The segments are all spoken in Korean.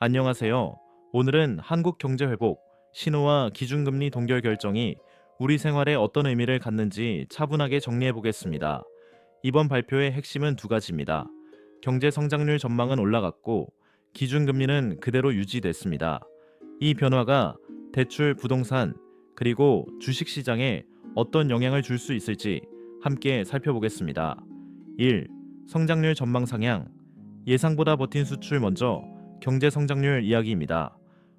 안녕하세요. 오늘은 한국 경제 회복, 신호와 기준금리 동결 결정이 우리 생활에 어떤 의미를 갖는지 차분하게 정리해 보겠습니다. 이번 발표의 핵심은 두 가지입니다. 경제 성장률 전망은 올라갔고, 기준금리는 그대로 유지됐습니다. 이 변화가 대출, 부동산, 그리고 주식시장에 어떤 영향을 줄 수 있을지 함께 살펴보겠습니다. 1. 성장률 전망 상향. 예상보다 버틴 수출 먼저 경제 성장률 이야기입니다.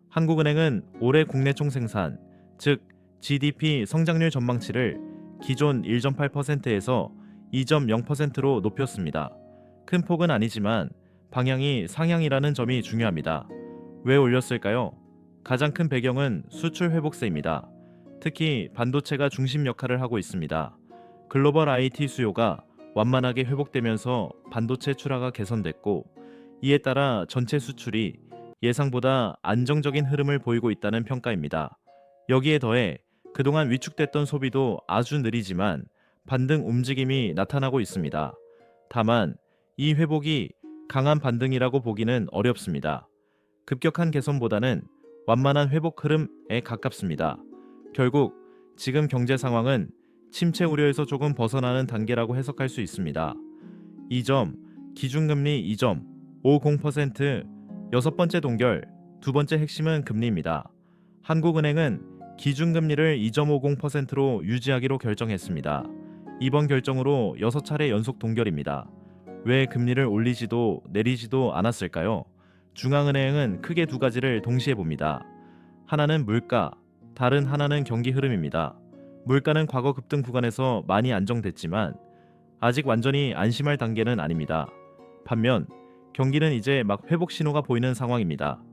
한국은행은 올해 국내 총생산, 즉 GDP 성장률 전망치를 기존 1.8%에서 2.0%로 높였습니다. 큰 폭은 아니지만 방향이 상향이라는 점이 중요합니다. 왜 올렸을까요? 가장 큰 배경은 수출 회복세입니다. 특히 반도체가 중심 역할을 하고 있습니다. 글로벌 IT 수요가 완만하게 회복되면서 반도체 출하가 개선됐고, 이에 따라 전체 수출이 예상보다 안정적인 흐름을 보이고 있다는 평가입니다. 여기에 더해 그동안 위축됐던 소비도 아주 느리지만 반등 움직임이 나타나고 있습니다. 다만 이 회복이 강한 반등이라고 보기는 어렵습니다. 급격한 개선보다는 완만한 회복 흐름에 가깝습니다. 결국 지금 경제 상황은 침체 우려에서 조금 벗어나는 단계라고 해석할 수 있습니다. 2점, 기준금리 2.50%, 여섯 번째 동결, 두 번째 핵심은 금리입니다. 한국은행은 기준금리를 2.50%로 유지하기로 결정했습니다. 이번 결정으로 6차례 연속 동결입니다. 왜 금리를 올리지도 내리지도 않았을까요? 중앙은행은 크게 두 가지를 동시에 봅니다. 하나는 물가, 다른 하나는 경기 흐름입니다. 물가는 과거 급등 구간에서 많이 안정됐지만 아직 완전히 안심할 단계는 아닙니다. 반면 경기는 이제 막 회복 신호가 보이는 상황입니다.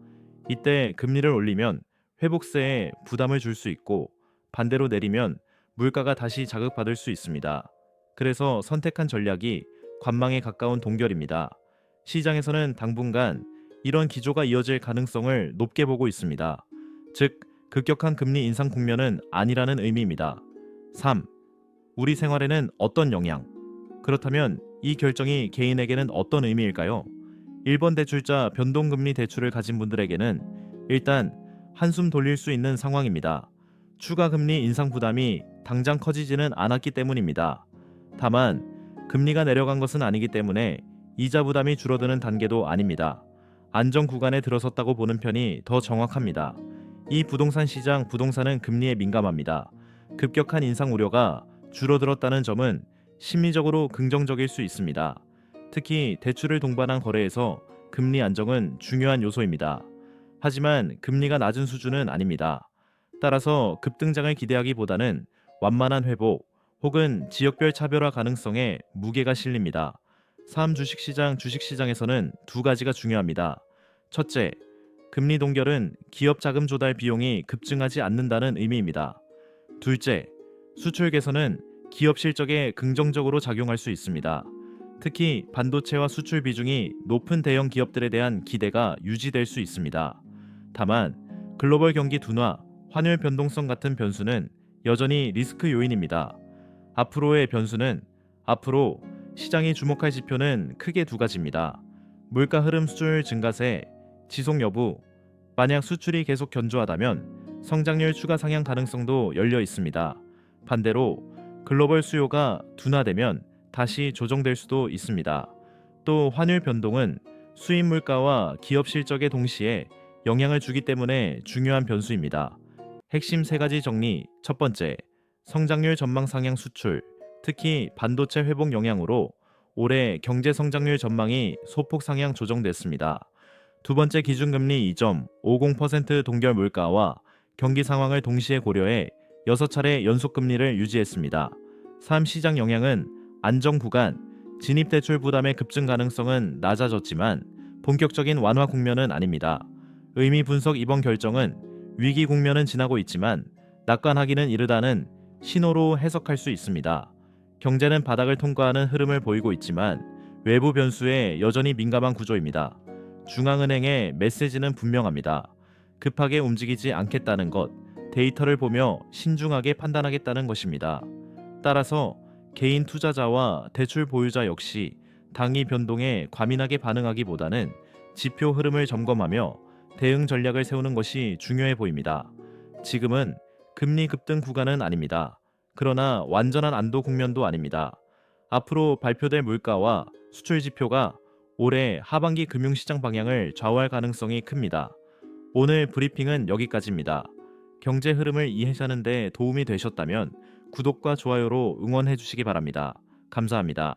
이때 금리를 올리면 회복세에 부담을 줄 수 있고, 반대로 내리면 물가가 다시 자극받을 수 있습니다. 그래서 선택한 전략이 관망에 가까운 동결입니다. 시장에서는 당분간 이런 기조가 이어질 가능성을 높게 보고 있습니다. 즉, 급격한 금리 인상 국면은 아니라는 의미입니다. 3. 우리 생활에는 어떤 영향? 그렇다면 이 결정이 개인에게는 어떤 의미일까요? 1번 대출자 변동금리 대출을 가진 분들에게는 일단 한숨 돌릴 수 있는 상황입니다. 추가 금리 인상 부담이 당장 커지지는 않았기 때문입니다. 다만 금리가 내려간 것은 아니기 때문에 이자 부담이 줄어드는 단계도 아닙니다. 안정 구간에 들어섰다고 보는 편이 더 정확합니다. 이 부동산 시장 부동산은 금리에 민감합니다. 급격한 인상 우려가 줄어들었다는 점은 심리적으로 긍정적일 수 있습니다. 특히 대출을 동반한 거래에서 금리 안정은 중요한 요소입니다. 하지만 금리가 낮은 수준은 아닙니다. 따라서 급등장을 기대하기보다는 완만한 회복 혹은 지역별 차별화 가능성에 무게가 실립니다. 3. 주식시장에서는 두 가지가 중요합니다. 첫째, 금리 동결은 기업 자금 조달 비용이 급증하지 않는다는 의미입니다. 둘째, 수출 개선은 기업 실적에 긍정적으로 작용할 수 있습니다. 특히 반도체와 수출 비중이 높은 대형 기업들에 대한 기대가 유지될 수 있습니다. 다만 글로벌 경기 둔화, 환율 변동성 같은 변수는 여전히 리스크 요인입니다. 앞으로 시장이 주목할 지표는 크게 두 가지입니다. 물가 흐름 수출 증가세, 지속 여부. 만약 수출이 계속 견조하다면 성장률 추가 상향 가능성도 열려 있습니다. 반대로 글로벌 수요가 둔화되면 다시 조정될 수도 있습니다. 또 환율 변동은 수입 물가와 기업 실적에 동시에 영향을 주기 때문에 중요한 변수입니다. 핵심 세 가지 정리. 첫 번째, 성장률 전망 상향 수출, 특히 반도체 회복 영향으로 올해 경제 성장률 전망이 소폭 상향 조정됐습니다. 두 번째, 기준금리 2.50% 동결 물가와 경기 상황을 동시에 고려해 6차례 연속 금리를 유지했습니다. 3. 시장 영향은 안정 구간, 진입대출 부담의 급증 가능성은 낮아졌지만 본격적인 완화 국면은 아닙니다. 의미 분석. 이번 결정은 위기 국면은 지나고 있지만 낙관하기는 이르다는 신호로 해석할 수 있습니다. 경제는 바닥을 통과하는 흐름을 보이고 있지만 외부 변수에 여전히 민감한 구조입니다. 중앙은행의 메시지는 분명합니다. 급하게 움직이지 않겠다는 것, 데이터를 보며 신중하게 판단하겠다는 것입니다. 따라서 개인 투자자와 대출 보유자 역시 당위 변동에 과민하게 반응하기보다는 지표 흐름을 점검하며 대응 전략을 세우는 것이 중요해 보입니다. 지금은 금리 급등 구간은 아닙니다. 그러나 완전한 안도 국면도 아닙니다. 앞으로 발표될 물가와 수출 지표가 올해 하반기 금융시장 방향을 좌우할 가능성이 큽니다. 오늘 브리핑은 여기까지입니다. 경제 흐름을 이해하는 데 도움이 되셨다면 구독과 좋아요로 응원해 주시기 바랍니다. 감사합니다.